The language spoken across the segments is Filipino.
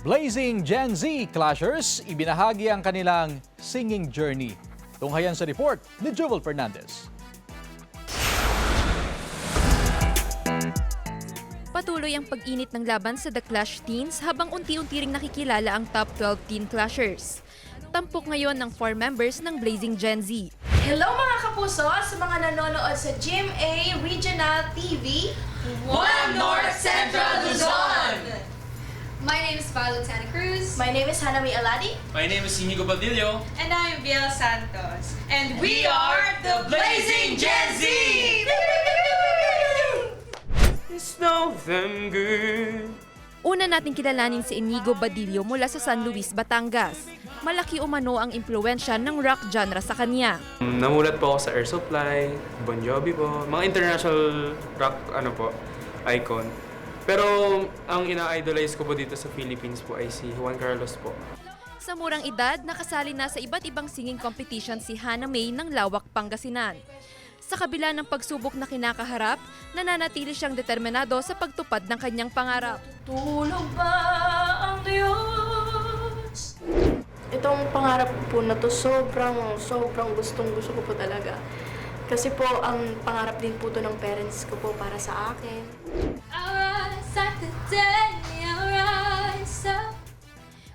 Blazing Gen Z Clashers, ibinahagi ang kanilang singing journey. Tunghayan sa report ni Joel Fernandez. Patuloy ang pag-init ng laban sa The Clash Teens habang unti-unti ring nakikilala ang top 12 teen clashers. Tampok ngayon ng 4 members ng Blazing Gen Z. Hello mga kapuso sa mga nanonood sa GMA Regional TV, One North Central Luzon! My name is Violet Santa Cruz. My name is Hanami Aladi. My name is Inigo Badillo. And I'm Biel Santos. And We are the Blazing Gen Z! It's November. Una nating kilalanin si Inigo Badillo mula sa San Luis, Batangas. Malaki umano ang impluwensya ng rock genre sa kanya. Namulat po ako sa Air Supply, Bon Jovi po, mga international rock icon. Pero ang ina-idolize ko po dito sa Philippines po ay si Juan Carlos po. Sa murang edad, nakasali na sa iba't ibang singing competition si Hana May ng Lawak, Pangasinan. Sa kabila ng pagsubok na kinakaharap, nananatili siyang determinado sa pagtupad ng kanyang pangarap. Tulog ba ang Diyos? Itong pangarap ko po na to, sobrang gustong-gusto ko po talaga. Kasi po, ang pangarap din po to ng parents ko po para sa akin.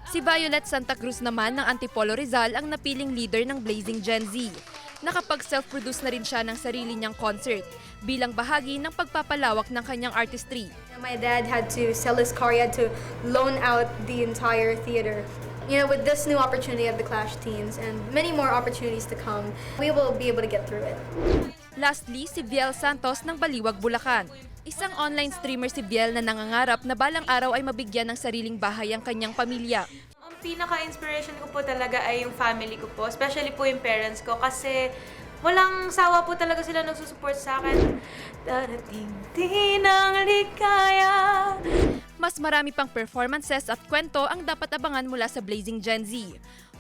Si Violet Santa Cruz naman ng Antipolo Rizal ang napiling leader ng Blazing Gen Z. Nakapag-self-produce na rin siya ng sarili niyang concert bilang bahagi ng pagpapalawak ng kanyang artistry. My dad had to sell his car, he had to loan out the entire theater. You know, with this new opportunity of the Clash Teens and many more opportunities to come, we will be able to get through it. Lastly, si Biel Santos ng Baliwag, Bulacan. Isang online streamer si Biel na nangangarap na balang araw ay mabigyan ng sariling bahay ang kanyang pamilya. Ang pinaka-inspiration ko po talaga ay yung family ko po, especially po yung parents ko kasi walang sawa po talaga sila nagsusupport sa akin. Darating din ang ligaya. Mas marami pang performances at kwento ang dapat abangan mula sa Blazing Gen Z.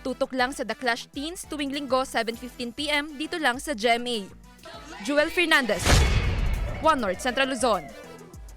Tutok lang sa The Clash Teens tuwing linggo 7:15 PM dito lang sa GMA. Joel Fernandez, One North Central Luzon.